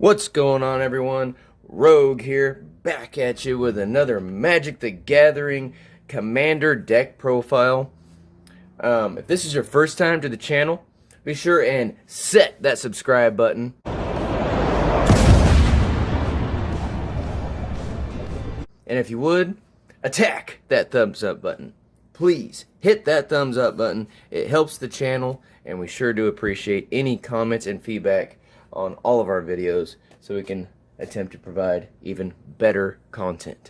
What's going on, everyone? Rogue here, back at you with another Magic the Gathering Commander deck profile. If this is your first time to the channel, be sure and set that subscribe button. And if you would, attack that thumbs up button. Please hit that thumbs up button. It helps the channel, and we sure do appreciate any comments and feedback on all of our videos so we can attempt to provide even better content.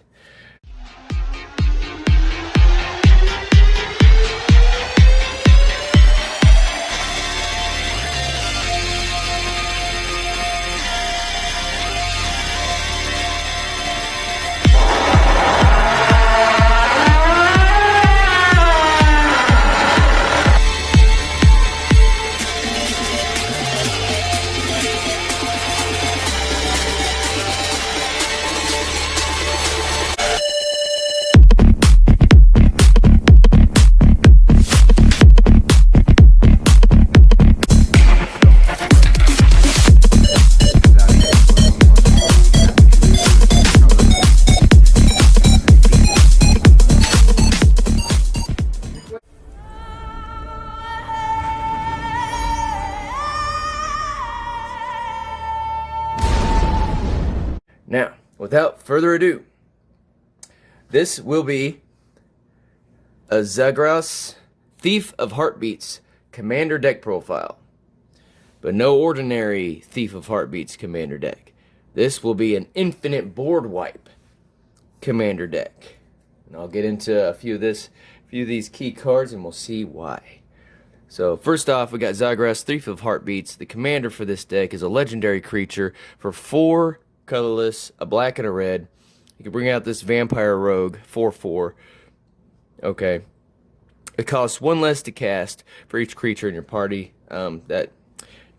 Now, without further ado, this will be a Zagras Thief of Heartbeats Commander deck profile. But no ordinary Thief of Heartbeats Commander deck. This will be an infinite board wipe Commander deck. And I'll get into a few of these key cards and we'll see why. So first off, we got Zagras Thief of Heartbeats. The commander for this deck is a legendary creature for 4 colorless, a black and a red. You can bring out this Vampire Rogue, 4/4. Okay. It costs 1 less to cast for each creature in your party. That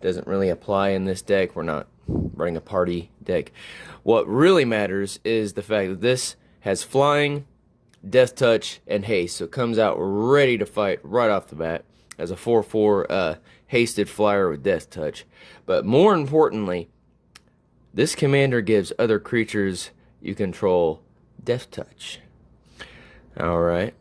doesn't really apply in this deck. We're not running a party deck. What really matters is the fact that this has flying, death touch, and haste. So it comes out ready to fight right off the bat as a 4/4 hasted flyer with death touch. But more importantly, this commander gives other creatures you control death touch. Alright.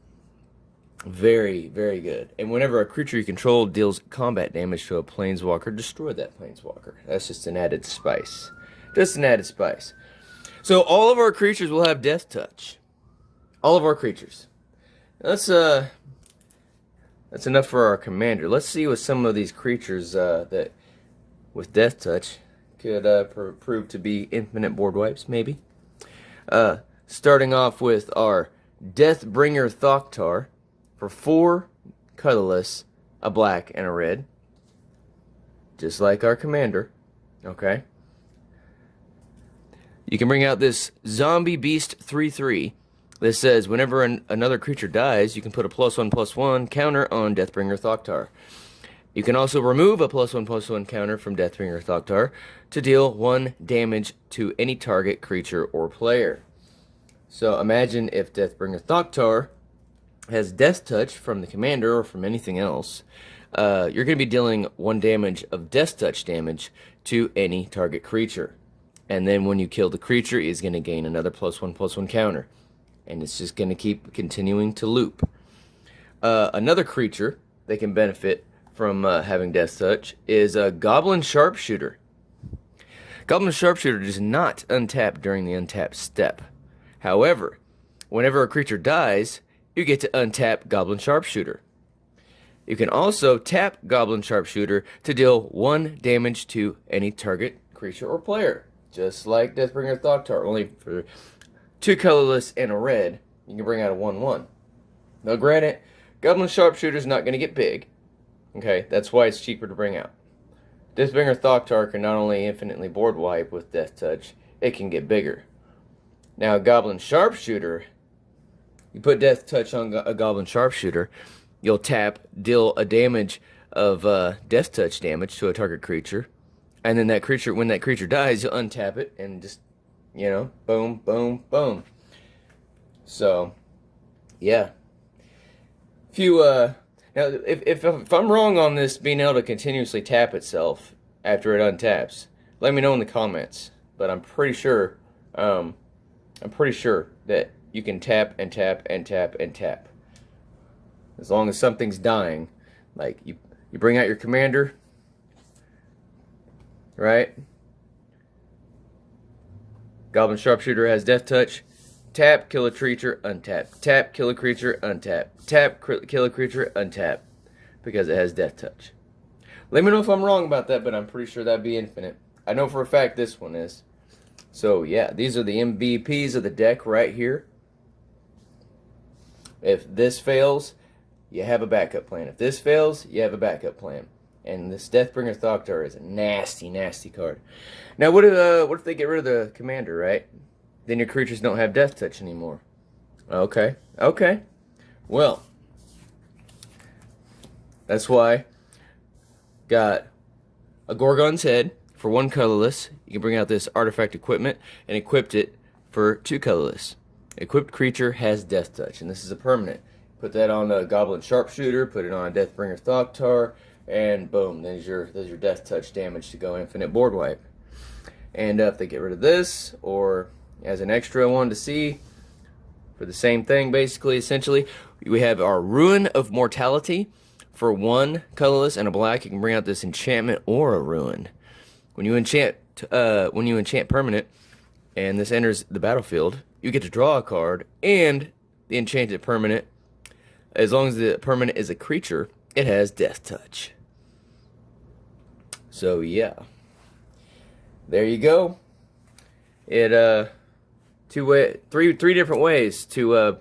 Very, very good. And whenever a creature you control deals combat damage to a planeswalker, destroy that planeswalker. That's just an added spice. Just an added spice. So all of our creatures will have death touch. All of our creatures. That's enough for our commander. Let's see what some of these creatures that with death touch could prove to be infinite board wipes, maybe. Starting off with our Deathbringer Thoktar for 4 colorless, a black, and a red. Just like our commander. Okay. You can bring out this Zombie Beast 3/3. This says whenever another creature dies, you can put a +1/+1 counter on Deathbringer Thoktar. You can also remove a +1/+1 counter from Deathbringer Thoktar to deal 1 damage to any target creature or player. So imagine if Deathbringer Thoktar has Death Touch from the commander or from anything else. You're going to be dealing 1 damage of Death Touch damage to any target creature. And then when you kill the creature, it's going to gain another +1/+1 counter. And it's just going to keep continuing to loop. Another creature that can benefit from having Death Touch is a Goblin Sharpshooter. Goblin Sharpshooter does not untap during the untap step. However, whenever a creature dies, you get to untap Goblin Sharpshooter. You can also tap Goblin Sharpshooter to deal 1 damage to any target creature or player. Just like Deathbringer Thoktar, only for 2 colorless and a red, you can bring out a 1/1. Now granted, Goblin Sharpshooter is not going to get big. Okay, that's why it's cheaper to bring out. Deathbringer Thoktar can not only infinitely board wipe with Death Touch, it can get bigger. Now, Goblin Sharpshooter, you put Death Touch on a Goblin Sharpshooter, you'll tap, deal a damage of Death Touch damage to a target creature, and then that creature, when that creature dies, you'll untap it and just, you know, boom, boom, boom. So, yeah. If you, now, if I'm wrong on this being able to continuously tap itself after it untaps, Let me know in the comments. But I'm pretty sure that you can tap and tap and tap and tap. As long as something's dying. Like you bring out your commander, right? Goblin Sharpshooter has Death Touch. Tap, kill a creature, untap. Tap, kill a creature, untap. Tap, kill a creature, untap. Because it has Death Touch. Let me know if I'm wrong about that, but I'm pretty sure that'd be infinite. I know for a fact this one is. So yeah, these are the MVPs of the deck right here. If this fails, you have a backup plan. If this fails, you have a backup plan. And this Deathbringer Thoktar is a nasty, nasty card. Now, what if they get rid of the commander, right? Then your creatures don't have Death Touch anymore. Okay. Well, that's why got a Gorgon's Head for 1 colorless. You can bring out this artifact equipment and equip it for 2 colorless. Equipped creature has Death Touch, and this is a permanent. Put that on a Goblin Sharpshooter, put it on a Deathbringer Thoktar, and boom, there's your Death Touch damage to go infinite board wipe. And if they get rid of this, or as an extra one to see, for the same thing basically, essentially, we have our Ruin of Mortality for 1 colorless and a black. You can bring out this enchantment or a ruin. When you enchant permanent, and this enters the battlefield, you get to draw a card, and the enchanted permanent, as long as the permanent is a creature, it has Death Touch. So yeah, there you go. It three different ways to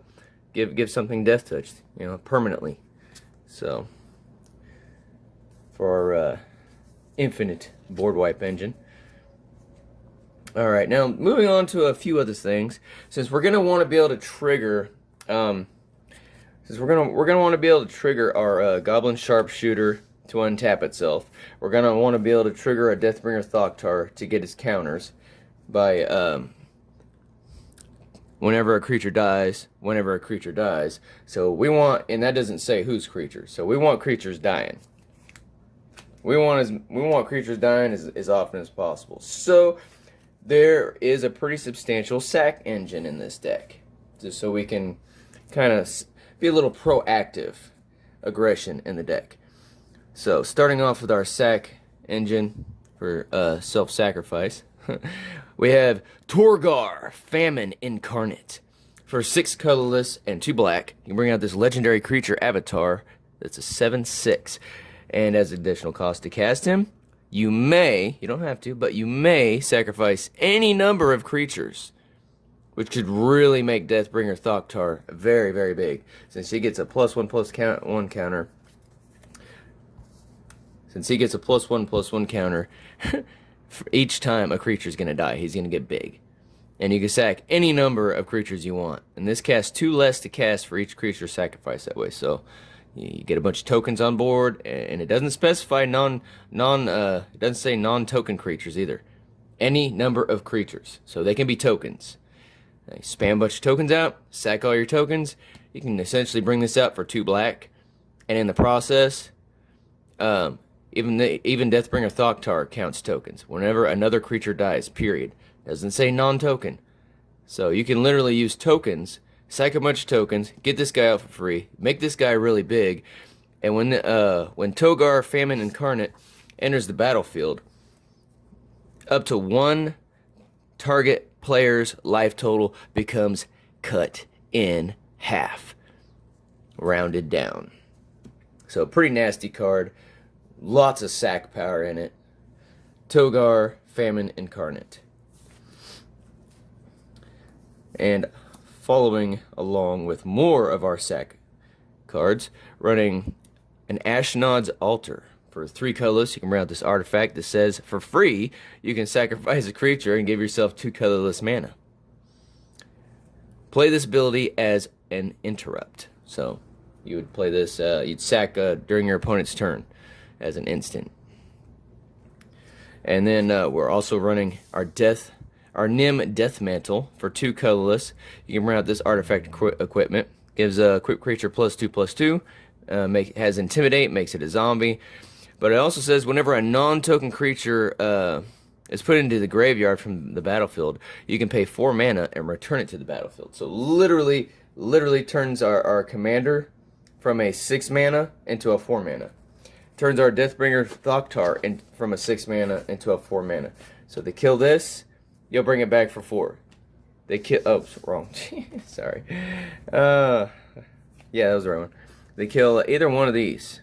give something Death Touch, permanently. So for our infinite board wipe engine. All right, now moving on to a few other things. Since we're gonna want to be able to trigger, our Goblin Sharpshooter to untap itself. We're gonna want to be able to trigger a Deathbringer Thoktar to get its counters by whenever a creature dies. So we want, and that doesn't say whose creature. So we want creatures dying. We want creatures dying as often as possible. So there is a pretty substantial sack engine in this deck, just so we can kind of be a little proactive aggression in the deck. So starting off with our sack engine for self-sacrifice, we have Torgar, Famine Incarnate. For 6 colorless and 2 black, you can bring out this legendary creature avatar. That's a 7/6. And as additional cost to cast him, you don't have to, but you may sacrifice any number of creatures, which could really make Deathbringer Thoktar very, very big. Since he gets a +1/+1 counter. For each time a creature is going to die, he's going to get big. And you can sack any number of creatures you want. And this casts 2 less to cast for each creature sacrificed that way. So you get a bunch of tokens on board, and it doesn't specify it doesn't say non-token creatures either. Any number of creatures. So they can be tokens. Now you spam a bunch of tokens out, sack all your tokens. You can essentially bring this out for 2 black. And in the process, even Deathbringer Thoktar counts tokens. Whenever another creature dies, period. Doesn't say non-token. So you can literally use tokens, sack a bunch of tokens, get this guy out for free, make this guy really big, and when Torgar, Famine Incarnate enters the battlefield, up to 1 target player's life total becomes cut in half, rounded down. So pretty nasty card, lots of sack power in it. Torgar, Famine Incarnate. And following along with more of our sack cards, running an Ashnod's Altar. For 3 colorless, you can bring out this artifact that says, for free, you can sacrifice a creature and give yourself 2 colorless mana. Play this ability as an interrupt. So, you would play this, you'd sack during your opponent's turn as an instant. And then we're also running our Nim Death Mantle for 2 colorless. You can bring out this artifact equipment. Gives a equipped creature +2/+2. Has Intimidate, makes it a zombie. But it also says whenever a non-token creature is put into the graveyard from the battlefield, you can pay 4 mana and return it to the battlefield. So literally turns our commander from a 6 mana into a 4 mana. Turns our Deathbringer Thoktar from a 6 mana into a 4 mana. So they kill this, you'll bring it back for 4. They kill. Oh, wrong. Sorry. Yeah, that was the wrong one. They kill either one of these.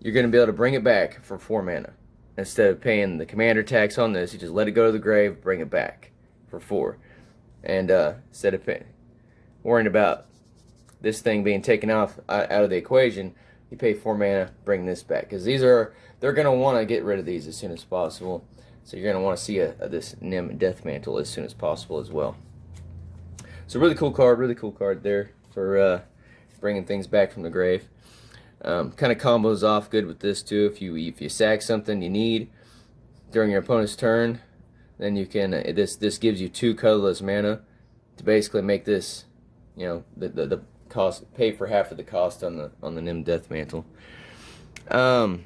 You're going to be able to bring it back for 4 mana. Instead of paying the commander tax on this, you just let it go to the grave, bring it back for 4. And instead of worrying about this thing being taken off out of the equation, you pay 4 mana, bring this back. Because they're going to want to get rid of these as soon as possible. So you're going to want to see this Nim Deathmantle as soon as possible as well. So really cool card there for bringing things back from the grave. Kind of combos off good with this too. If you sack something you need during your opponent's turn, then you can this gives you 2 colorless mana to basically make this, you know, the cost, pay for half of the cost on the Nim Deathmantle. Then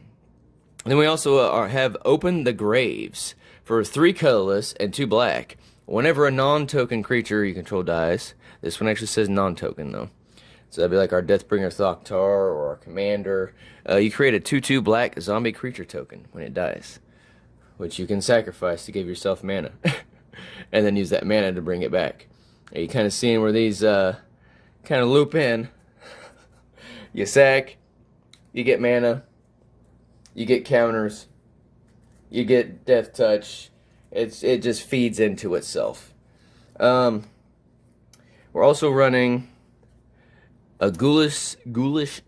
we also have Open the Graves for 3 colorless and 2 black. Whenever a non-token creature you control dies, this one actually says non-token though. So that'd be like our Deathbringer Thoktar or our commander. You create a 2/2 black zombie creature token when it dies, which you can sacrifice to give yourself mana, and then use that mana to bring it back. Are you kind of seeing where these kind of loop in? You sack, you get mana, you get counters, you get Death Touch. It just feeds into itself. We're also running a Ghoulish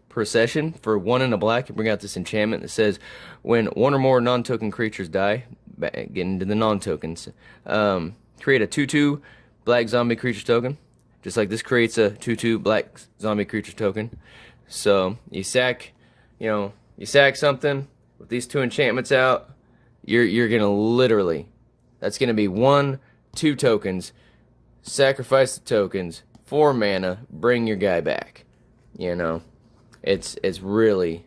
Procession for 1 and a black. You bring out this enchantment that says when 1 or more non-token creatures die, getting into the non-tokens, create a 2/2 black zombie creature token. Just like this creates a 2/2 black zombie creature token. So you sack something with these 2 enchantments out, you're gonna literally, that's gonna be 1, 2 tokens, sacrifice the tokens, 4 mana, bring your guy back. You know, it's really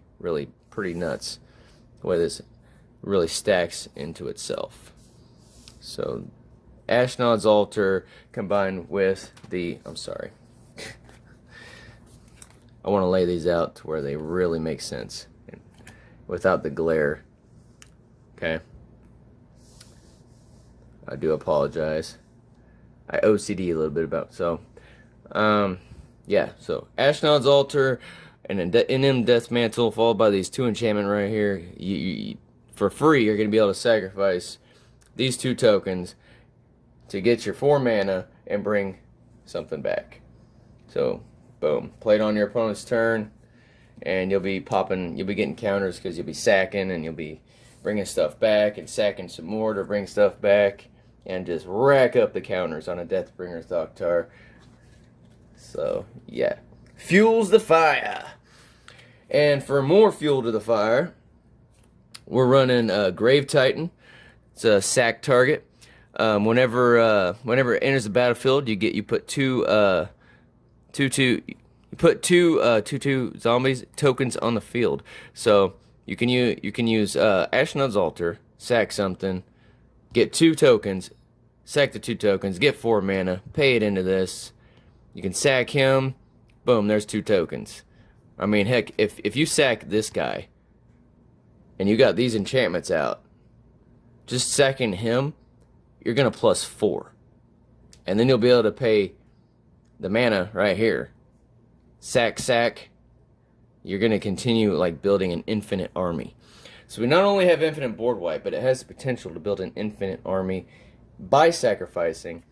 pretty nuts the way this really stacks into itself. So Ashnod's Altar combined with the, I'm sorry, I want to lay these out to where they really make sense without the glare. Okay, I do apologize. I OCD a little bit about, so yeah, so Ashnod's Altar and an Nim Deathmantle followed by these 2 enchantment right here. You for free, you're going to be able to sacrifice these 2 tokens to get your 4 mana and bring something back. So, boom. Play it on your opponent's turn, and you'll be getting counters because you'll be sacking, and you'll be bringing stuff back and sacking some more to bring stuff back, and just rack up the counters on a Deathbringer Thoktar. So, yeah. Fuels the fire. And for more fuel to the fire, we're running Grave Titan. It's a sack target. Whenever it enters the battlefield, you put 2 2/2 zombies tokens on the field. So you can use Ashnod's Altar, sack something, get 2 tokens, sack the 2 tokens, get 4 mana, pay it into this. You can sack him, boom, there's 2 tokens. I mean, heck, if you sack this guy, and you got these enchantments out, just sacking him, you're going to +4. And then you'll be able to pay the mana right here. Sack. You're going to continue like building an infinite army. So we not only have infinite board wipe, but it has the potential to build an infinite army by sacrificing,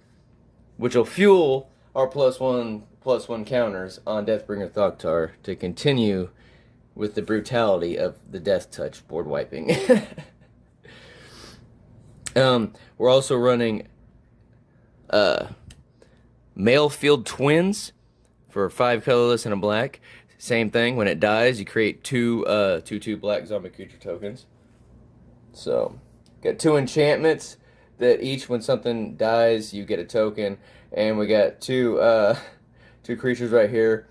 which will fuel our +1/+1 counters on Deathbringer Thoktar to continue with the brutality of the Death Touch board wiping. We're also running Malefield Twins for 5 colorless and a black. Same thing. When it dies, you create 2 2/2 black zombie creature tokens. So, got 2 enchantments that each, when something dies, you get a token. And we got 2 creatures right here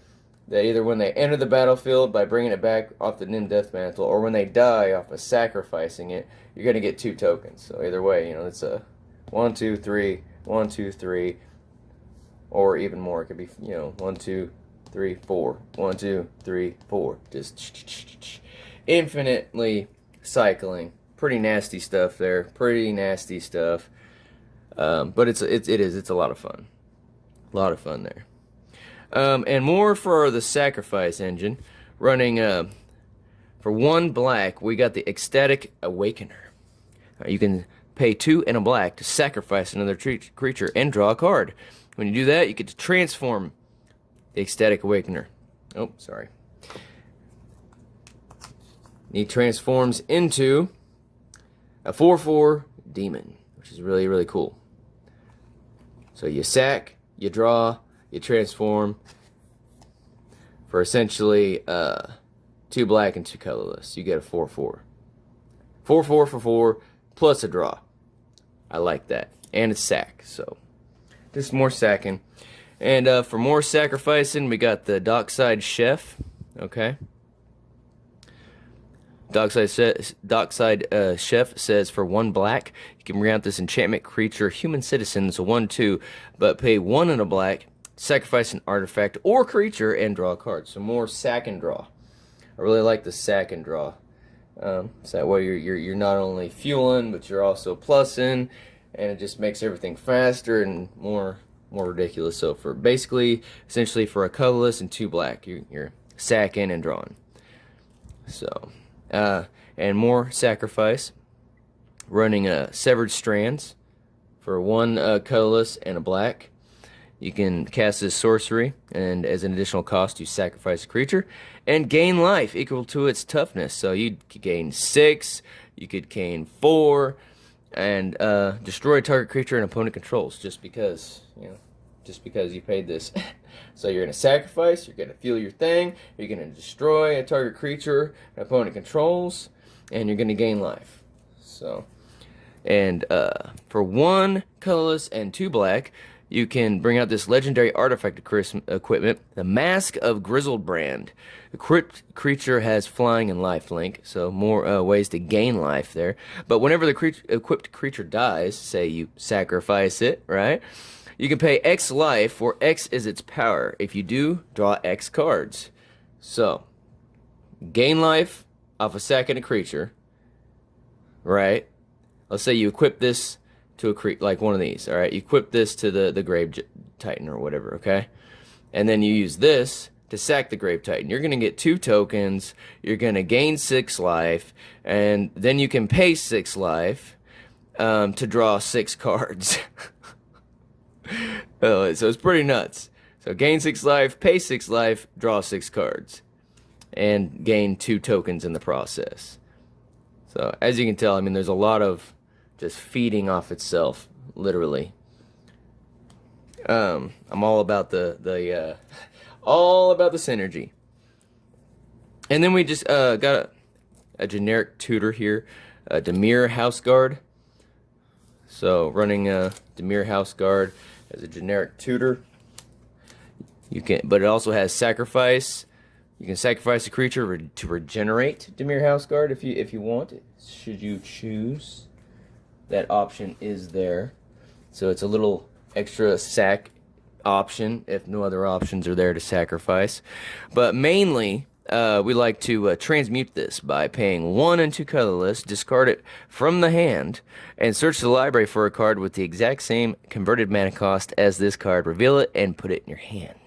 that either when they enter the battlefield by bringing it back off the Nim Death Mantle, or when they die off of sacrificing it, you're going to get 2 tokens. So either way, it's a 1, 2, 3, 1, 2, 3, or even more. It could be, 1, 2, 3, 4, 1, 2, 3, 4. Just infinitely cycling. Pretty nasty stuff there. Pretty nasty stuff. But it's a lot of fun. A lot of fun there. And more for the sacrifice engine. Running for 1 black, we got the Ecstatic Awakener. You can pay 2 and a black to sacrifice another creature and draw a card. When you do that, you get to transform the Ecstatic Awakener. Oh, sorry. He transforms into a 4/4 demon, which is really, really cool. So you sack, you draw, you transform for essentially 2 black and 2 colorless. You get a 4/4. 4/4 for 4 plus a draw. I like that. And it's sack, so just more sacking. And for more sacrificing, we got the Dockside Chef. Okay. Dockside Chef says for 1 black, you can bring out this enchantment creature, Human Citizens, 1/2, but pay 1 and a black, sacrifice an artifact or creature, and draw a card. So more sack and draw. I really like the sack and draw. So that way you're not only fueling, but you're also plussing, and it just makes everything faster and more ridiculous. So for essentially for a colorless and 2 black, you're sacking and drawing. So. And more sacrifice, running Severed Strands for 1 colorless and a black. You can cast this sorcery, and as an additional cost, you sacrifice a creature and gain life equal to its toughness. So you could gain 6, you could gain 4, and destroy a target creature an opponent controls just because you paid this. So you're going to sacrifice, you're going to fuel your thing, you're going to destroy a target creature an opponent controls, and you're going to gain life. So, and for 1 colorless and 2 black, you can bring out this legendary artifact equipment, the Mask of Grizzlebrand. The creature has flying and lifelink, so more ways to gain life there. But whenever the equipped creature dies, say you sacrifice it, right? You can pay X life, where X is its power. If you do, draw X cards. So, gain life off a sacking a creature, right? Let's say you equip this to a like one of these, all right? You equip this to the Grave Titan or whatever, okay? And then you use this to sack the Grave Titan. You're going to get 2 tokens, you're going to gain 6 life, and then you can pay 6 life to draw 6 cards. So it's pretty nuts. So gain 6 life, pay 6 life, draw 6 cards, and gain 2 tokens in the process. So as you can tell, I mean, there's a lot of just feeding off itself, literally. I'm all about the synergy. And then we just got a generic tutor here, Dimir Houseguard. So running Dimir Houseguard as a generic tutor, but it also has sacrifice. You can sacrifice a creature to regenerate Dimir Houseguard if you want. Should you choose, that option is there. So it's a little extra sack option if no other options are there to sacrifice. But mainly, we like to transmute this by paying 1 and 2 colorless, discard it from the hand, and search the library for a card with the exact same converted mana cost as this card. Reveal it and put it in your hand.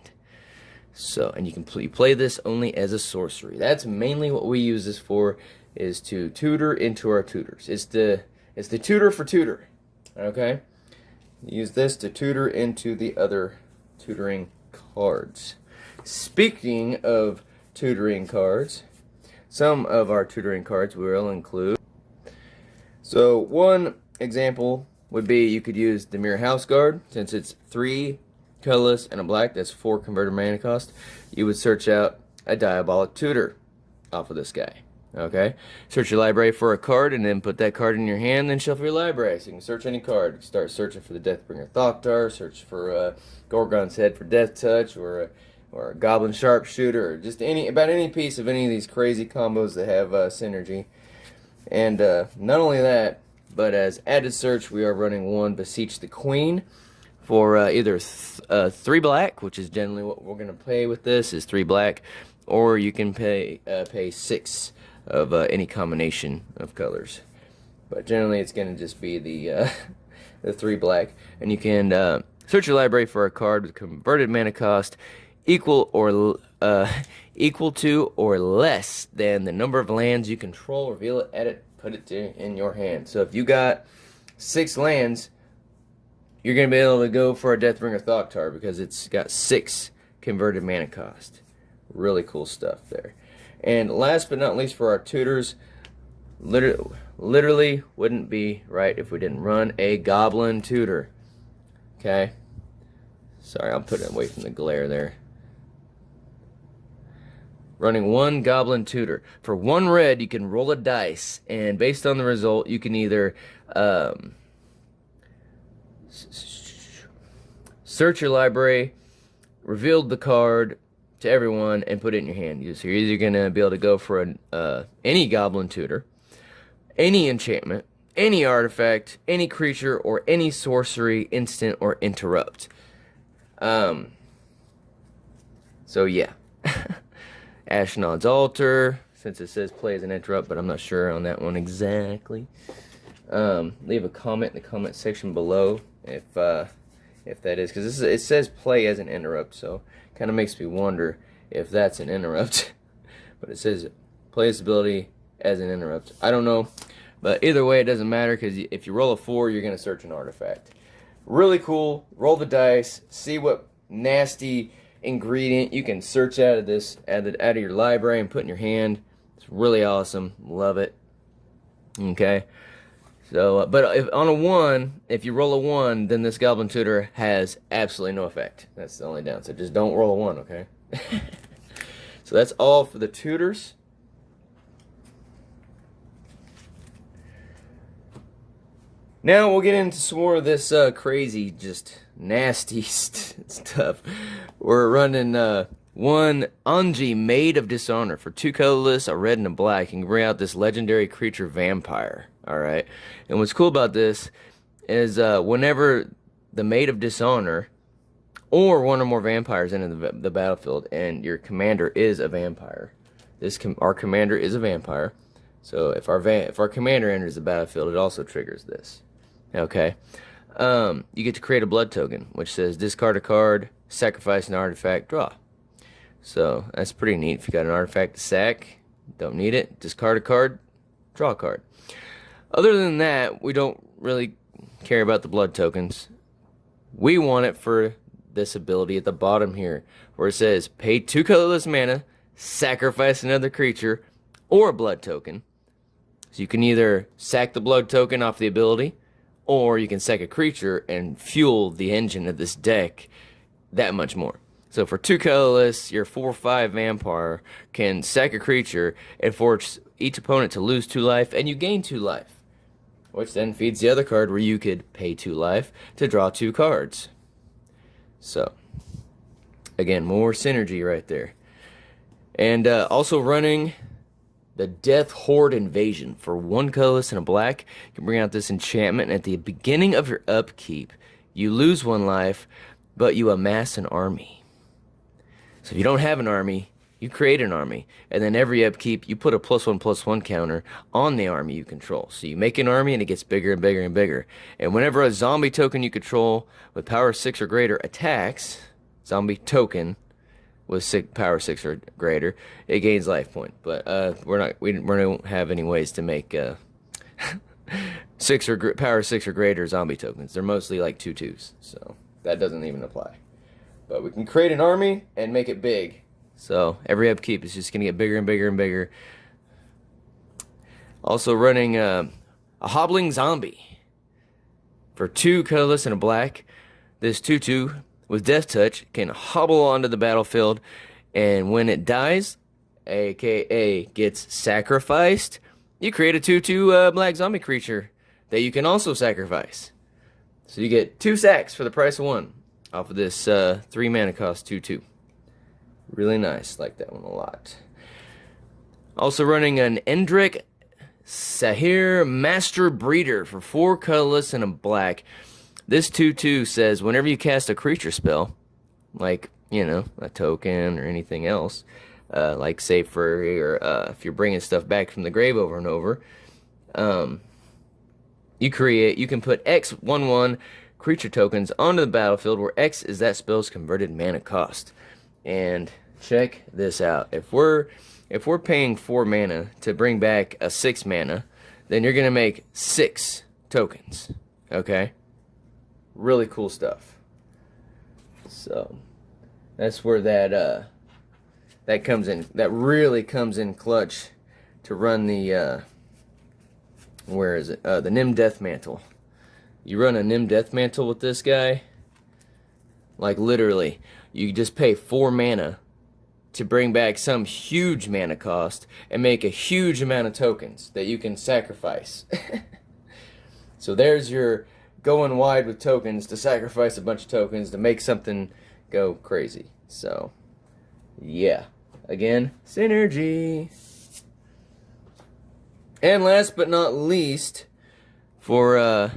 So, and you can play this only as a sorcery. That's mainly what we use this for, is to tutor into our tutors. It's the tutor for tutor, okay? Use this to tutor into the other tutoring cards. Speaking of tutoring cards, some of our tutoring cards will include. So one example would be you could use Dimir Houseguard. Since it's 3 colorless and a black, that's 4 converted mana cost. You would search out a Diabolic Tutor off of this guy. Okay, search your library for a card and then put that card in your hand, then shuffle your library. So you can search any card. Start searching for the Deathbringer Thoktar, search for Gorgon's Head for Death Touch, or or Goblin Sharpshooter, or just about any piece of any of these crazy combos that have synergy. And not only that, but as added search, we are running one Beseech the Queen for either 3 black, which is generally what we're going to pay with this, is 3 black, or you can pay 6 of any combination of colors. But generally, it's going to just be the the 3 black, and you can search your library for a card with converted mana cost equal to or less than the number of lands you control. Reveal it, edit, put it in your hand. So if you got 6 lands, you're going to be able to go for a Deathbringer Thoktar because it's got 6 converted mana cost. Really cool stuff there. And last but not least, for our tutors, literally wouldn't be right if we didn't run a Goblin Tutor. Okay? Sorry, I'll put it away from the glare there. Running one Goblin Tutor. For 1 red, you can roll a dice, and based on the result, you can either search your library, reveal the card to everyone, and put it in your hand. So you're either going to be able to go for any Goblin Tutor, any enchantment, any artifact, any creature, or any sorcery, instant, or interrupt. So yeah. Ashnod's Altar, since it says play as an interrupt, but I'm not sure on that one exactly. Leave a comment in the comment section below if that is, because it says play as an interrupt, so kind of makes me wonder if that's an interrupt. But it says play this ability as an interrupt. I don't know, but either way, it doesn't matter, because if you roll a 4, you're going to search an artifact. Really cool. Roll the dice, see what nasty ingredient you can search out of this, out of your library, and put in your hand. It's really awesome. Love it. Okay. So, but if on a 1, if you roll a 1, then this Goblin Tutor has absolutely no effect. That's the only downside. Just don't roll a 1, okay? So that's all for the tutors. Now we'll get into some more of this crazy, just nasty stuff. We're running 1 Anji, Maid of Dishonor. For 2 colorless, a red and a black, you can bring out this legendary creature vampire. Alright? And what's cool about this is whenever the Maid of Dishonor or one or more vampires enter the battlefield, and your commander is a vampire. Our commander is a vampire. So if our commander enters the battlefield, it also triggers this. Okay, you get to create a blood token, which says discard a card, sacrifice an artifact, draw. So that's pretty neat. If you got an artifact to sack, don't need it, discard a card, draw a card. Other than that, we don't really care about the blood tokens. We want it for this ability at the bottom here, where it says pay 2 colorless mana, sacrifice another creature, or a blood token. So you can either sack the blood token off the ability, or you can sack a creature and fuel the engine of this deck that much more. So for 2 colorless, your 4/5 vampire can sack a creature and force each opponent to lose 2 life, and you gain 2 life, which then feeds the other card where you could pay 2 life to draw 2 cards. So, again, more synergy right there. And also running the Death Horde Invasion. For 1 colorless and a black, you can bring out this enchantment, and at the beginning of your upkeep, you lose 1 life, but you amass an army. So if you don't have an army, you create an army, and then every upkeep, you put a +1/+1 counter on the army you control. So you make an army, and it gets bigger and bigger and bigger. And whenever a zombie token you control with power 6 or greater attacks, zombie token with power 6 or greater, it gains life point. But we don't have any ways to make power 6 or greater zombie tokens. They're mostly like 2/2s, so that doesn't even apply. But we can create an army and make it big. So every upkeep is just going to get bigger and bigger and bigger. Also running a Hobbling Zombie. For 2 colorless and a black, this 2/2 with Death Touch can hobble onto the battlefield, and when it dies, aka gets sacrificed, you create a 2/2 black zombie creature that you can also sacrifice. So you get 2 sacks for the price of 1 off of this 3 mana cost 2/2. Really nice. Like that one a lot. Also running an Endrick Sahir Master Breeder for 4 colorless and a black. This 2/2 says whenever you cast a creature spell, like, you know, a token or anything else, like say for if you're bringing stuff back from the grave over and over, you can put X 1/1 creature tokens onto the battlefield where X is that spell's converted mana cost. And check this out. If we're paying 4 mana to bring back a 6 mana, then you're gonna make 6 tokens. Okay? Really cool stuff. So that's where that comes in. That really comes in clutch to run the where is it? The Nim Deathmantle. You run a Nim Deathmantle with this guy, like literally, you just pay 4 mana to bring back some huge mana cost and make a huge amount of tokens that you can sacrifice. So there's your going wide with tokens to sacrifice a bunch of tokens to make something go crazy. So, yeah. Again, synergy. And last but not least, for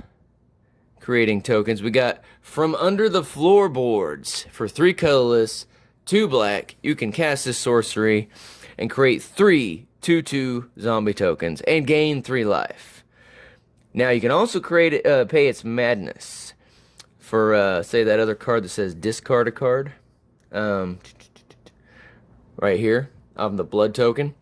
creating tokens, we got From Under the Floorboards. For 3 colorless, 2 black, you can cast this sorcery and create 3 2/2 zombie tokens and gain 3 life. Now you can also create pay its madness for say that other card that says discard a card, right here of the blood token.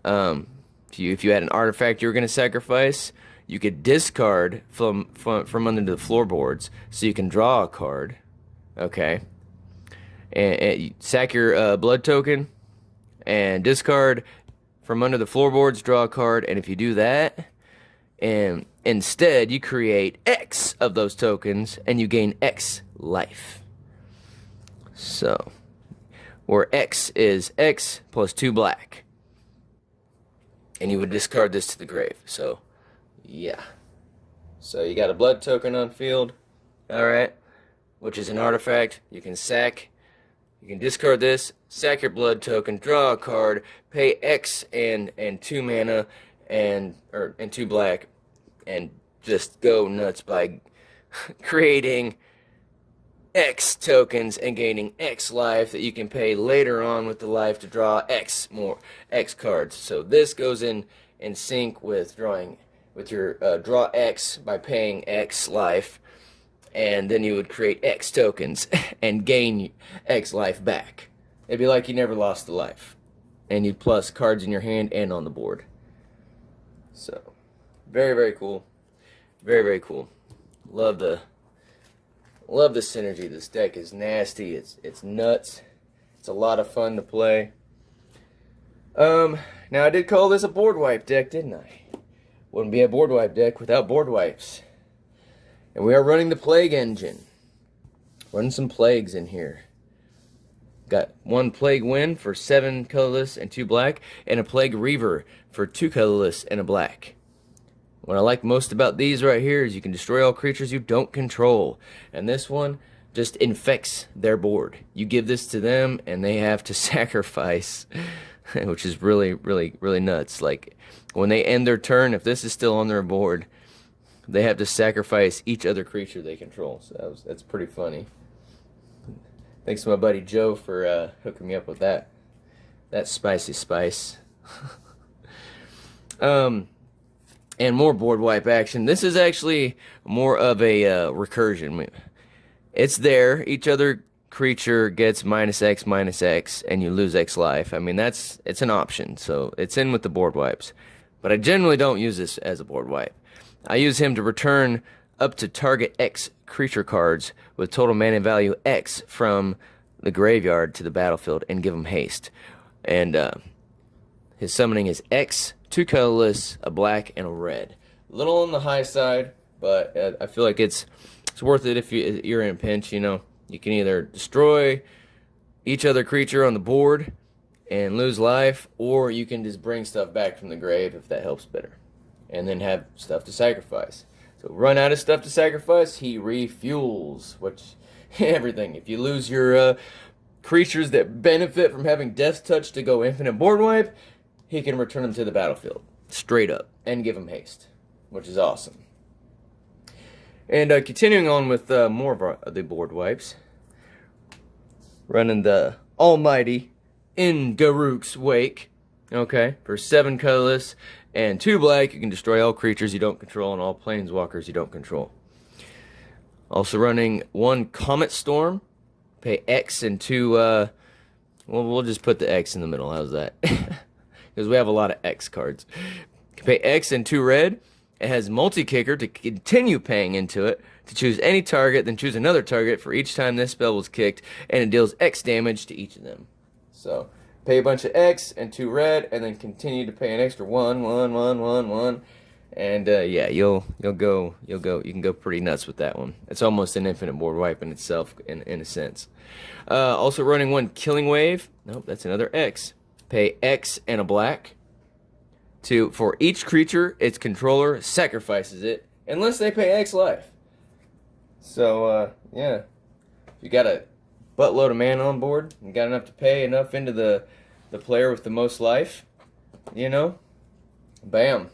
If you had an artifact you were going to sacrifice, you could discard from under the floorboards, so you can draw a card. Okay, and you sack your blood token and discard from under the floorboards, draw a card, and if you do that, and instead you create X of those tokens and you gain X life. So, where X is X plus 2 black. And you would discard this to the grave. So, yeah. So you got a blood token on field, alright, which is an artifact. You can discard this, sack your blood token, draw a card, pay X and 2 mana and 2 black, and just go nuts by creating X tokens and gaining X life that you can pay later on with the life to draw X cards. So this goes in sync with your draw X by paying X life, and then you would create X tokens and gain X life back. It'd be like you never lost the life, and you'd plus cards in your hand and on the board. So very, very cool. Very, very cool. Love the synergy. This deck is nasty. It's nuts. It's a lot of fun to play. Now I did call this a board wipe deck, didn't I? Wouldn't be a board wipe deck without board wipes. And we are running the Plague Engine. Running some plagues in here. Got 1 Plague Wind for 7 colorless and 2 black, and a Plague Reaver for 2 colorless and a black. What I like most about these right here is you can destroy all creatures you don't control. And this one just infects their board. You give this to them and they have to sacrifice, which is really, really, really nuts. Like, when they end their turn, if this is still on their board, they have to sacrifice each other creature they control. So that's pretty funny. Thanks to my buddy Joe for hooking me up with that. That spicy spice. And more board wipe action. This is actually more of a recursion. It's there. Each other creature gets -X, and you lose X life. I mean, it's an option, so it's in with the board wipes. But I generally don't use this as a board wipe. I use him to return up to target X creature cards with total mana value X from the graveyard to the battlefield and give them haste. And his summoning is X, 2 colorless, a black, and a red. A little on the high side, but I feel like it's worth it if you're in a pinch. You know, you can either destroy each other creature on the board and lose life, or you can just bring stuff back from the grave if that helps better, and then have stuff to sacrifice. So run out of stuff to sacrifice, he refuels, which everything. If you lose your creatures that benefit from having Death's Touch to go infinite board wipe, he can return them to the battlefield. Straight up. And give them haste. Which is awesome. And continuing on with more of the board wipes. Running the almighty In Garruk's Wake. Okay. For 7 colorless and 2 black, you can destroy all creatures you don't control and all planeswalkers you don't control. Also running 1 Comet Storm. Pay X and 2, well, we'll just put the X in the middle. How's that? Because we have a lot of X cards. Pay X and 2 red. It has multi-kicker to continue paying into it. To choose any target, then choose another target for each time this spell was kicked, and it deals X damage to each of them. So, pay a bunch of X and 2 red, and then continue to pay an extra 1, 1, 1, 1, 1. And yeah, you can go pretty nuts with that one. It's almost an infinite board wipe in itself, in a sense. Also running 1 Killing Wave. Nope, that's another X. Pay X and a black. For each creature, its controller sacrifices it, unless they pay X life. So yeah, if you got a buttload of mana on board, and got enough to pay enough into the player with the most life, you know, bam.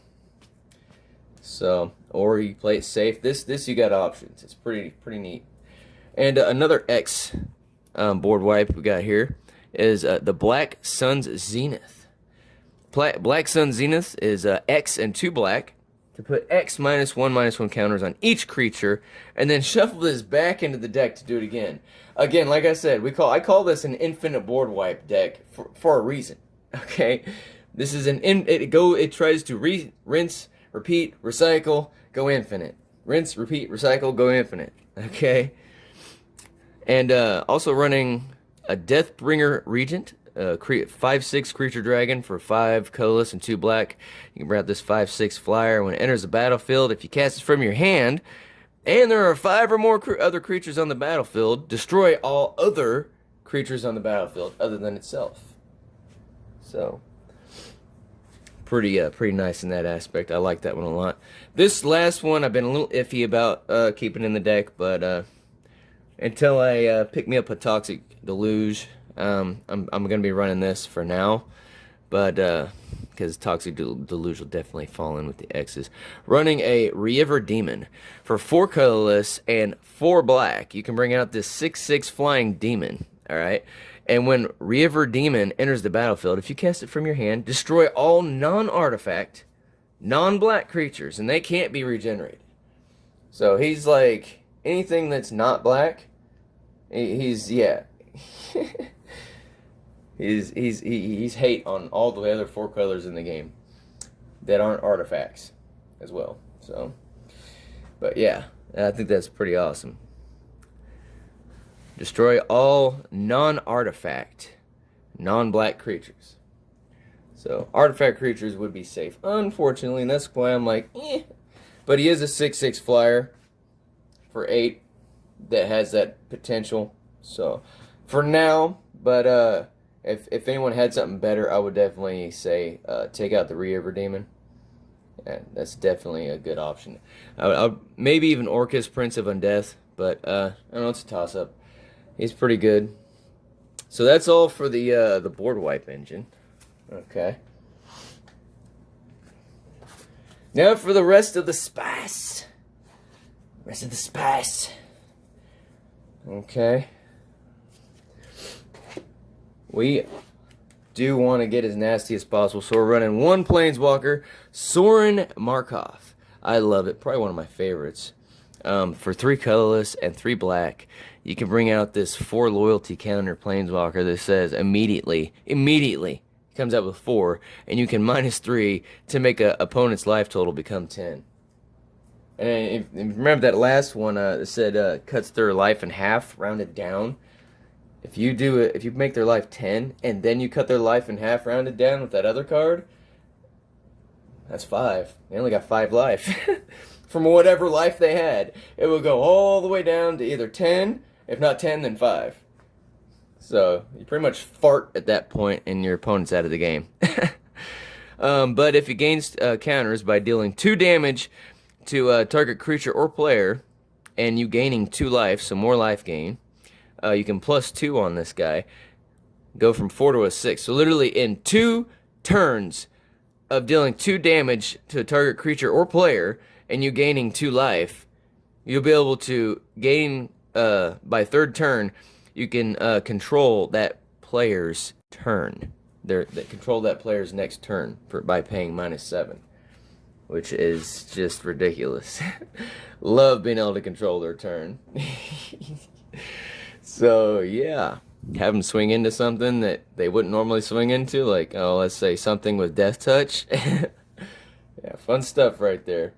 So, or you play it safe. This you got options. It's pretty neat. And another X board wipe we got here is the Black Sun's Zenith. Black Sun's Zenith is X and 2 black to put X -1/-1 counters on each creature, and then shuffle this back into the deck to do it again. Again, like I said, I call this an infinite board wipe deck for a reason. Okay, this is it tries to rinse, repeat, recycle, go infinite. Rinse, repeat, recycle, go infinite. Okay. And also running a Deathbringer Regent, 5/6 creature dragon for 5 colorless and 2 black. You can bring out this 5/6 flyer. When it enters the battlefield, if you cast it from your hand, and there are 5 or more other creatures on the battlefield, destroy all other creatures on the battlefield other than itself. So, pretty nice in that aspect. I like that one a lot. This last one I've been a little iffy about keeping in the deck, but until I pick me up a Toxic Deluge, I'm gonna be running this for now. But because Toxic Deluge will definitely fall in with the X's. Running a Reaver Demon for 4 colorless and 4 black. You can bring out this 6/6 flying demon. All right. And when Reaver Demon enters the battlefield, if you cast it from your hand, destroy all non-artifact, non-black creatures, and they can't be regenerated. So he's like anything that's not black. He's yeah. he's hate on all the other 4 colors in the game that aren't artifacts as well. So, but yeah, I think that's pretty awesome. Destroy all non-artifact, non-black creatures. So, artifact creatures would be safe, unfortunately, and that's why I'm like, eh. But he is a 6/6 flyer for 8 that has that potential. So, for now, but if anyone had something better, I would definitely say take out the Reaver Demon. Yeah, that's definitely a good option. Maybe even Orcus, Prince of Undeath, but I don't know, it's a toss-up. He's pretty good. So that's all for the board wipe engine. Okay. Now for the rest of the spice. Okay. We do want to get as nasty as possible, so we're running 1 Planeswalker, Sorin Markov. I love it. Probably one of my favorites. For 3 colorless and 3 black, you can bring out this 4 loyalty counter Planeswalker that says immediately comes out with 4, and you can -3 to make an opponent's life total become 10. And if remember that last one that said cuts their life in half, rounded down. If you do it, if you make their life 10 and then you cut their life in half, rounded down with that other card, that's 5. They only got 5 life. From whatever life they had, it will go all the way down to either 10, if not 10, then 5. So you pretty much fart at that point, and your opponent's out of the game. But if he gains counters by dealing 2 damage to a target creature or player, and you gaining 2 life, so more life gain, you can +2 on this guy, go from 4 to a 6. So literally in 2 turns of dealing 2 damage to a target creature or player, and you gaining 2 life, you'll be able to gain, by 3rd turn, you can control that player's turn. They control that player's next turn by paying -7, which is just ridiculous. Love being able to control their turn. So yeah, have them swing into something that they wouldn't normally swing into, like, oh, let's say something with Death Touch. Yeah, fun stuff right there.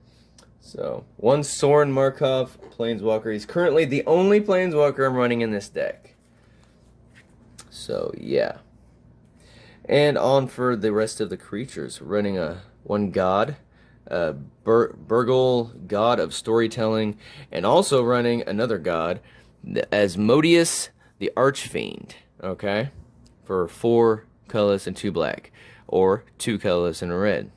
So, one Soren Markov Planeswalker. He's currently the only Planeswalker I'm running in this deck. So, yeah. And on for the rest of the creatures. Running one God, Burgle, God of Storytelling, and also running another God, Asmodeus the Archfiend, okay? For 4 colorless and 2 black, or 2 colorless and a red.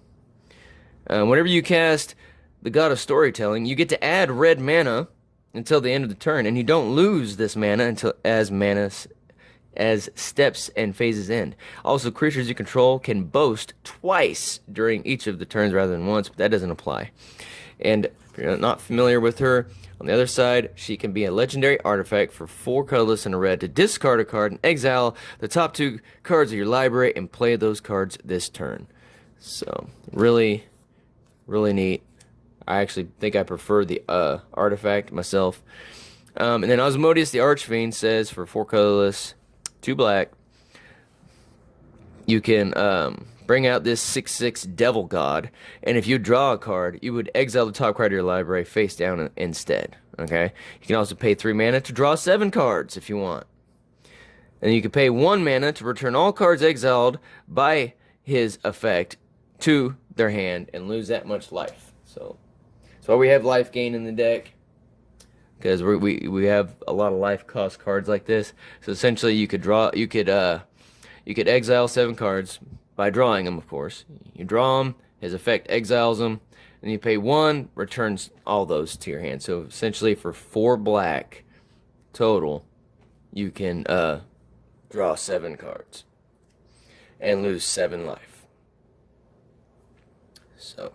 Whenever you cast the God of Storytelling, you get to add red mana until the end of the turn, and you don't lose this mana until as steps and phases end. Also, creatures you control can boast twice during each of the turns rather than once, but that doesn't apply. And if you're not familiar with her, on the other side, she can be a legendary artifact for 4 colorless and a red to discard a card and exile the top 2 cards of your library and play those cards this turn. So, really, really neat. I actually think I prefer the artifact myself. And then Asmodeus the Archfiend says for 4 colorless, 2 black, you can bring out this 6/6 Devil God, and if you draw a card, you would exile the top card of your library face down instead. Okay? You can also pay 3 mana to draw 7 cards if you want. And you can pay 1 mana to return all cards exiled by his effect to their hand and lose that much life. So that's why we have life gain in the deck, because we have a lot of life cost cards like this. So essentially, you could exile 7 cards by drawing them. Of course, you draw them, his effect exiles them, and you pay 1, returns all those to your hand. So essentially, for 4 black total, you can draw 7 cards and lose 7 life. So,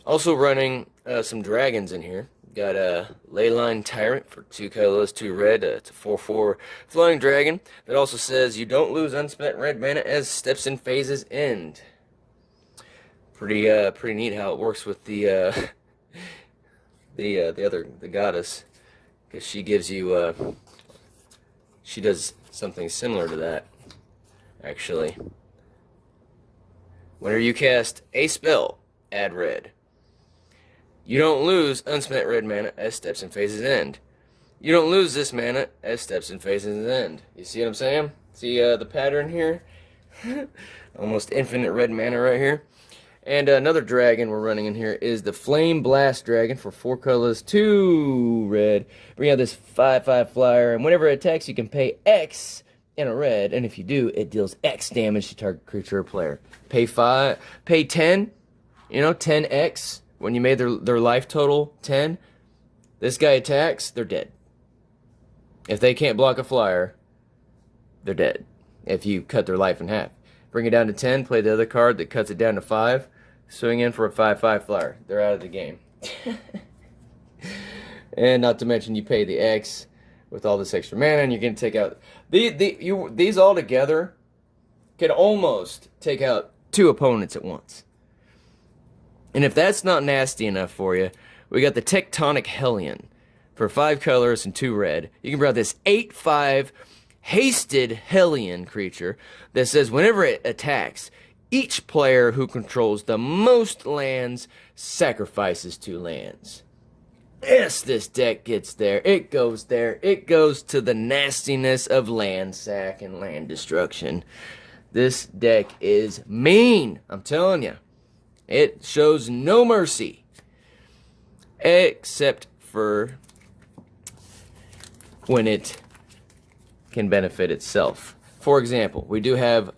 also running some dragons in here. Got a Leyline Tyrant for 2 colorless, 2 red. It's a 4/4 flying dragon that also says you don't lose unspent red mana as steps and phases end. Pretty neat how it works with the goddess, because she gives you she does something similar to that, actually. Whenever you cast a spell, add red. You don't lose unspent red mana as steps and phases end. You don't lose this mana as steps and phases end. You see what I'm saying? See the pattern here? Almost infinite red mana right here. And another dragon we're running in here is the Flame Blast Dragon for 4 colors, 2 red. Bring out this 5/5 flyer, and whenever it attacks, you can pay X in a red, and if you do, it deals X damage to target creature or player. Pay 10, 10X. When you made their life total 10, this guy attacks, they're dead. If they can't block a flyer, they're dead. If you cut their life in half. Bring it down to 10, play the other card that cuts it down to 5, swing in for a 5/5 flyer. They're out of the game. And not to mention you pay the X with all this extra mana, and you're going to take out... These all together can almost take out 2 opponents at once. And if that's not nasty enough for you, we got the Tectonic Hellion for 5 colors and 2 red. You can bring out this 8/5 hasted Hellion creature that says whenever it attacks, each player who controls the most lands sacrifices 2 lands. Yes, this deck gets there. It goes there. It goes to the nastiness of land sack and land destruction. This deck is mean, I'm telling you. It shows no mercy, except for when it can benefit itself. For example, we do have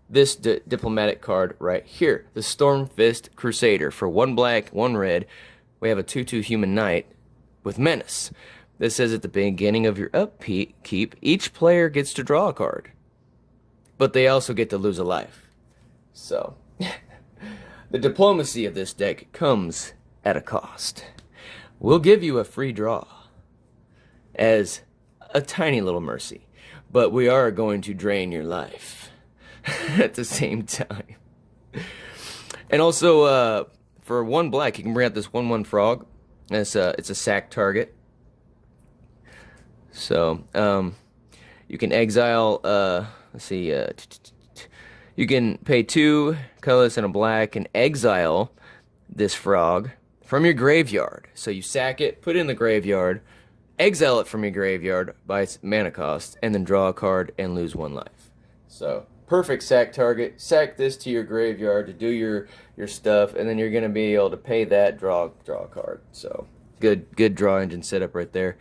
this diplomatic card right here, the Stormfist Crusader for 1 black, 1 red. We have a 2/2 human knight with menace. that says at the beginning of your upkeep, each player gets to draw a card, but they also get to lose a life. So, the diplomacy of this deck comes at a cost. We'll give you a free draw as a tiny little mercy, but we are going to drain your life at the same time. And also, for 1 black, you can bring out this 1/1 frog. It's a sack target. So, you can exile, let's see, you can pay 2 colorless and a black and exile this frog from your graveyard. So you sack it, put it in the graveyard, exile it from your graveyard by its mana cost, and then draw a card and lose 1 life. So, perfect sack target. Sack this to your graveyard to do your stuff, and then you're going to be able to pay that, draw a card. So, good draw engine setup right there.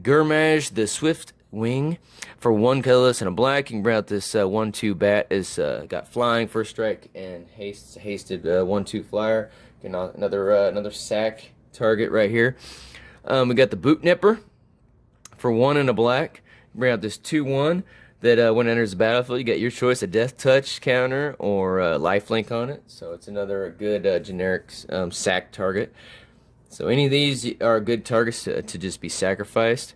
Gurmaj, the Swift Wing, for 1 colorless and a black. You can bring out this 1/2 bat. It's got flying, first strike, and hasted 1/2 flyer. Another sack target right here. We got the Boot Nipper for 1 and a black. Bring out this 2/1 that when it enters the battlefield, you get your choice, a Death Touch counter or lifelink on it. So it's another good generic sack target. So any of these are good targets to just be sacrificed.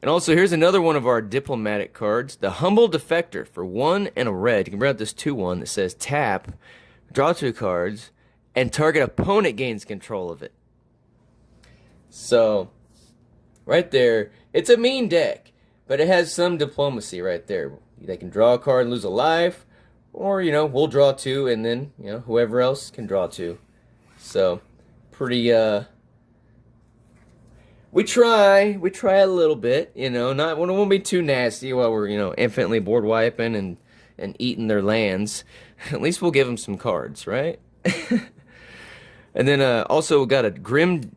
And also, here's another one of our diplomatic cards, the Humble Defector for 1 and a red. You can bring out this 2/1 that says tap, draw 2 cards, and target opponent gains control of it. So, right there, it's a mean deck, but it has some diplomacy right there. They can draw a card and lose a life, or, we'll draw 2, and then, whoever else can draw 2. So, pretty, we try a little bit, we won't be too nasty while we're, infinitely board wiping and eating their lands. At least we'll give them some cards, right? And then also we got a Grim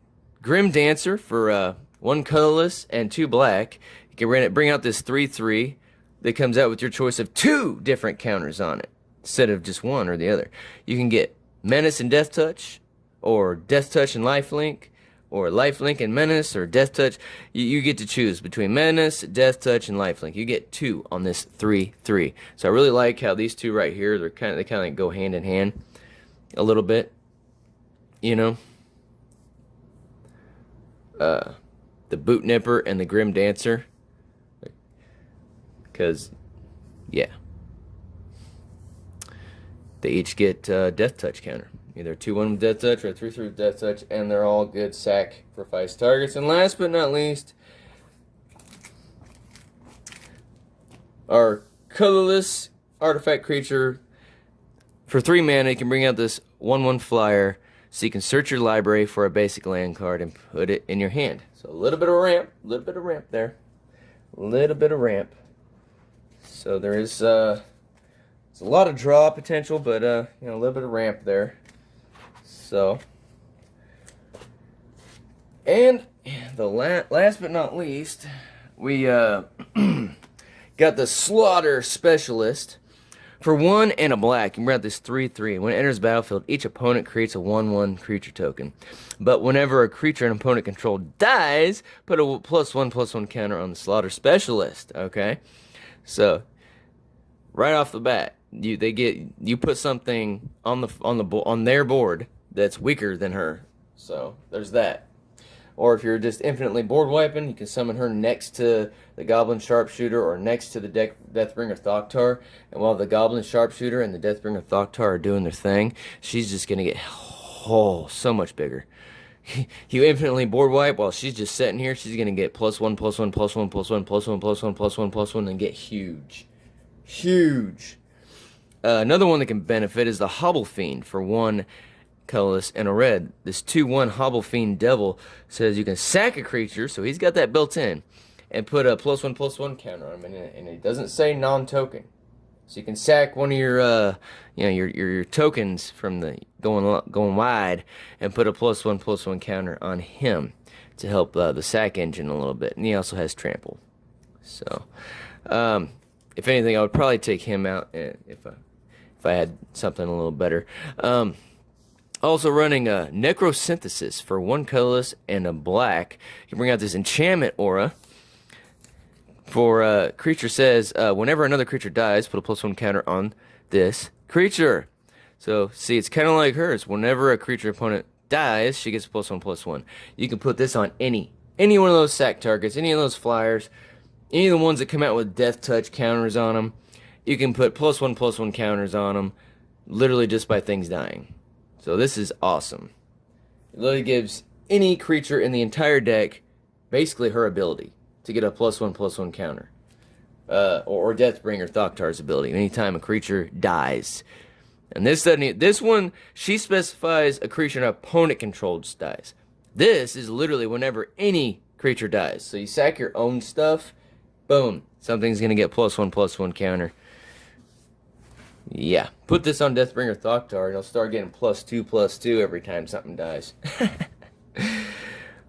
Dancer for 1 colorless and 2 black. You can bring out this 3/3 that comes out with your choice of 2 different counters on it instead of just 1 or the other. You can get Menace and Death Touch, or Death Touch and Lifelink, or Lifelink and Menace, or Death Touch. You get to choose between Menace, Death Touch, and Lifelink. You get 2 on this 3/3. So I really like how these 2 right here, they kind of like go hand in hand a little bit. The Boot Nipper and the Grim Dancer. Because, yeah. They each get Death Touch counter. Either 2/1 with Death Touch or 3/3 with Death Touch, and they're all good sacrifice targets. And last but not least, our colorless artifact creature. For 3 mana, you can bring out this 1/1 flyer, so you can search your library for a basic land card and put it in your hand. So a little bit of ramp there. A little bit of ramp. So there is it's a lot of draw potential, but a little bit of ramp there. So, and the last but not least, we got the Slaughter Specialist for 1 and a black. You can bring out this 3/3. When it enters the battlefield, each opponent creates a 1/1 creature token. But whenever a creature an opponent controlled dies, put a +1/+1 counter on the Slaughter Specialist. Okay, so right off the bat, you put something on their board that's weaker than her. So there's that. Or if you're just infinitely board wiping, you can summon her next to the Goblin Sharpshooter or next to the Deathbringer Thoktar. And while the Goblin Sharpshooter and the Deathbringer Thoktar are doing their thing, she's just going to get so much bigger. You infinitely board wipe while she's just sitting here, she's going to get +1/+1/+1/+1/+1/+1/+1 and get huge. Huge. Another one that can benefit is the Hobble Fiend for 1 colorless and a red. This 2/1 Hobble Fiend Devil says you can sack a creature, so he's got that built in, and put a +1/+1 counter on him, and it doesn't say non-token. So you can sack one of your your tokens from the going wide and put a +1/+1 counter on him to help the sack engine a little bit. And he also has trample. So if anything, I would probably take him out if I had something a little better. Also running a Necrosynthesis for 1 colorless and a black. You bring out this enchantment aura. For creature says, whenever another creature dies, put a +1 counter on this creature. So, see, it's kind of like hers. Whenever a creature opponent dies, she gets a +1/+1. You can put this on any one of those sack targets, any of those flyers, any of the ones that come out with death touch counters on them. You can put +1/+1 counters on them, literally just by things dying. So this is awesome. It literally gives any creature in the entire deck basically her ability to get a +1/+1 counter. Or Deathbringer Thoktar's ability anytime a creature dies. And this one, she specifies a creature an opponent controls dies. This is literally whenever any creature dies. So you sack your own stuff, boom, something's going to get +1/+1 counter. Yeah, put this on Deathbringer Thoktar and it'll start getting +2/+2 every time something dies.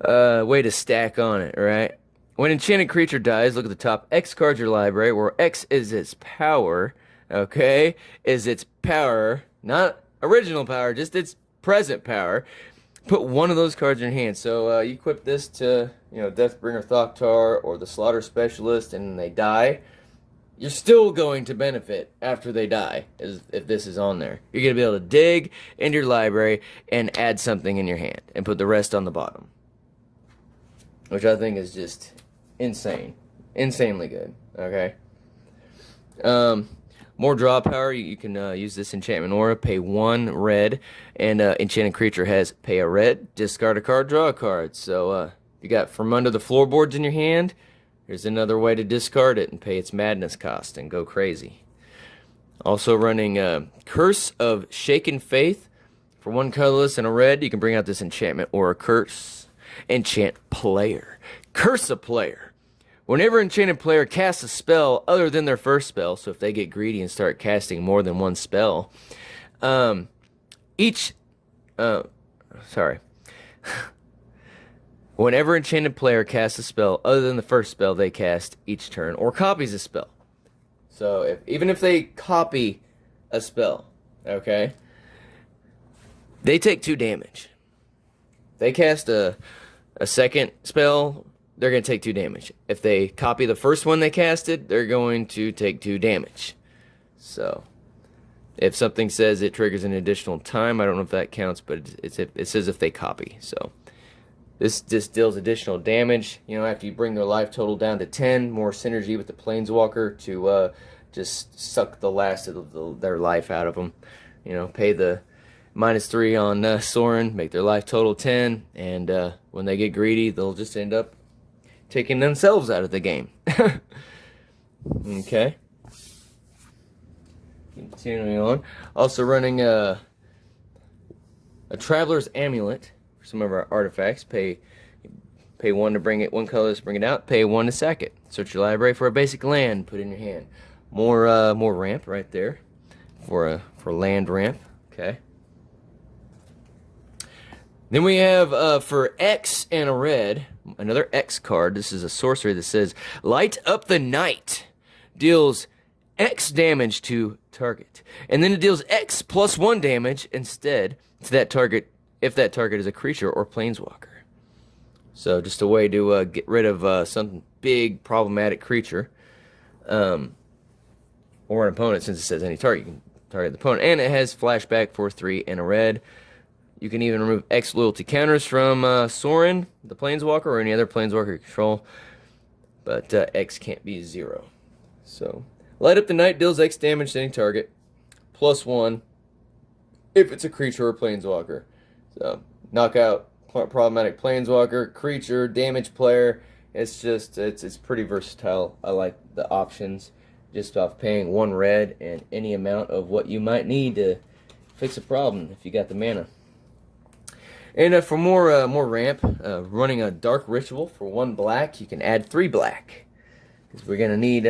Way to stack on it, right? When enchanted creature dies, look at the top X card your library, where X is its power, okay? Is its power, not original power, just its present power. Put one of those cards in your hand. So you equip this to, Deathbringer Thoktar or the Slaughter Specialist and they die. You're still going to benefit after they die, if this is on there. You're going to be able to dig into your library and add something in your hand and put the rest on the bottom. Which I think is just insane. Insanely good, okay? More draw power. You can use this enchantment aura, pay 1 red, and enchanted creature has pay a red, discard a card, draw a card. So you got From Under the Floorboards in your hand. Here's another way to discard it and pay its madness cost and go crazy. Also running Curse of Shaken Faith for 1 colorless and a red. You can bring out this enchantment or a curse. Enchant player. Curse a player. Whenever enchanted player casts a spell other than their first spell, so if they get greedy and start casting more than one spell, whenever enchanted player casts a spell other than the first spell they cast each turn, or copies a spell. So even if they copy a spell, okay, they take 2 damage. They cast a second spell, they're going to take 2 damage. If they copy the first one they casted, they're going to take 2 damage. So, if something says it triggers an additional time, I don't know if that counts, but it says if they copy. So, this just deals additional damage. After you bring their life total down to 10, more synergy with the Planeswalker to just suck the last of their life out of them. Pay the -3 on Sorin, make their life total 10, and when they get greedy, they'll just end up taking themselves out of the game. Okay. Continuing on. Also running a Traveler's Amulet for some of our artifacts. Pay 1 to bring it, 1 color to bring it out. Pay 1 to sack it. Search your library for a basic land. Put it in your hand. More ramp right there for land ramp. Okay. Then we have, for X and a red, another X card. This is a sorcery that says, Light Up the Night. Deals X damage to target. And then it deals X +1 damage instead to that target, if that target is a creature or planeswalker. So just a way to get rid of some big problematic creature. Or an opponent, since it says any target. You can target the opponent. And it has flashback for 3 and a red. You can even remove X loyalty counters from Sorin, the Planeswalker, or any other Planeswalker you control. But X can't be 0. So, Light Up the Night deals X damage to any target. +1 if it's a creature or Planeswalker. So, knock out problematic Planeswalker, creature, damage player. It's pretty versatile. I like the options. Just off paying 1 red and any amount of what you might need to fix a problem if you got the mana. And for more ramp, running a Dark Ritual for 1 black, you can add 3 black. Because we're going to need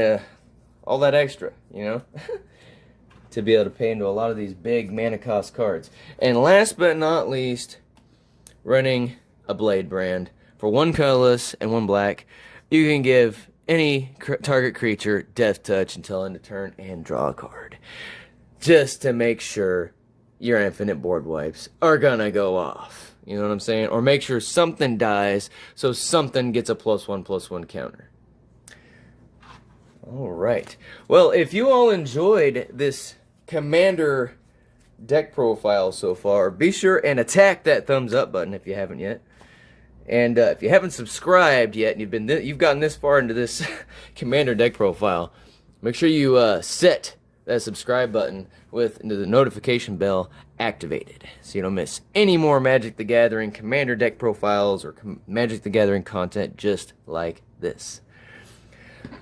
all that extra, to be able to pay into a lot of these big mana cost cards. And last but not least, running a Blade Brand for 1 colorless and 1 black. You can give any target creature Death Touch until end of turn and draw a card. Just to make sure your infinite board wipes are gonna go off. You know what I'm saying? Or make sure something dies so something gets a +1/+1 counter. Alright. Well, if you all enjoyed this Commander deck profile so far, be sure and attack that thumbs up button if you haven't yet. And if you haven't subscribed yet and you've gotten this far into this Commander deck profile, make sure you set that subscribe button with the notification bell activated so you don't miss any more Magic the Gathering Commander deck profiles or Magic the Gathering content just like this.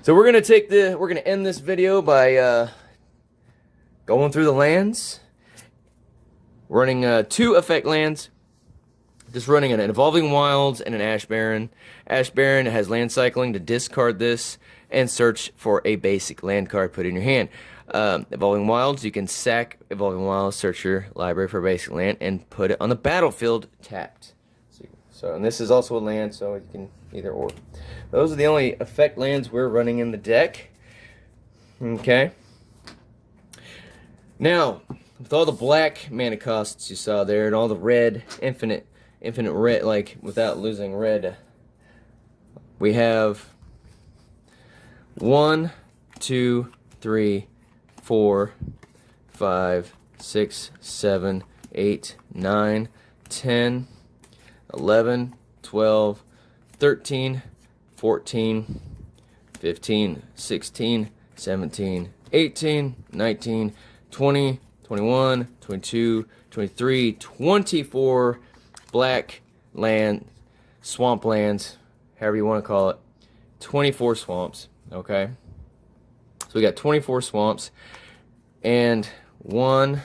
So we're gonna end this video by going through the lands, running 2 effect lands. Just running an Evolving Wilds and an Ash Baron. Ash Baron has land cycling to discard this and search for a basic land card put in your hand. Evolving Wilds, you can sack Evolving Wilds, search your library for a basic land, and put it on the battlefield tapped. So, and this is also a land, so you can either or. Those are the only effect lands we're running in the deck. Okay. Now, with all the black mana costs you saw there, and all the red, infinite red, like without losing red, we have 1, 2, 3, 4, 5, 6, 7, 8, 9, 10, 11, 12, 13, 14, 15, 16, 17, 18, 19, 20, 21, 22, 23, 24 black land, swamp lands, however you want to call it. 24 swamps, okay? So we got 24 swamps, and 1,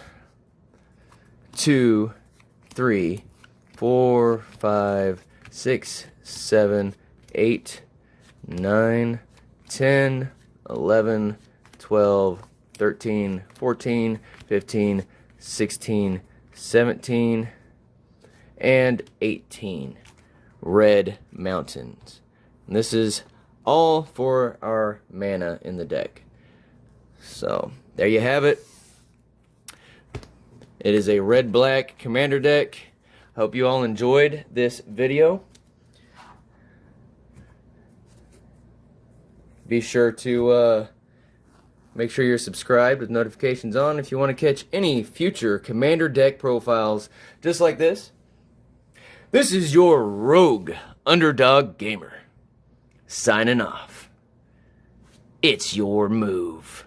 2, 3, 4, 5, 6, 7, 8, 9, 10, 11, 12, 13, 14, 15, 16, 17, and 18 red mountains. And this is all for our mana in the deck. So, there you have it. It is a red-black Commander deck. Hope you all enjoyed this video. Be sure to make sure you're subscribed with notifications on if you want to catch any future Commander deck profiles just like this. This is your Rogue Underdog Gamer, signing off. It's your move.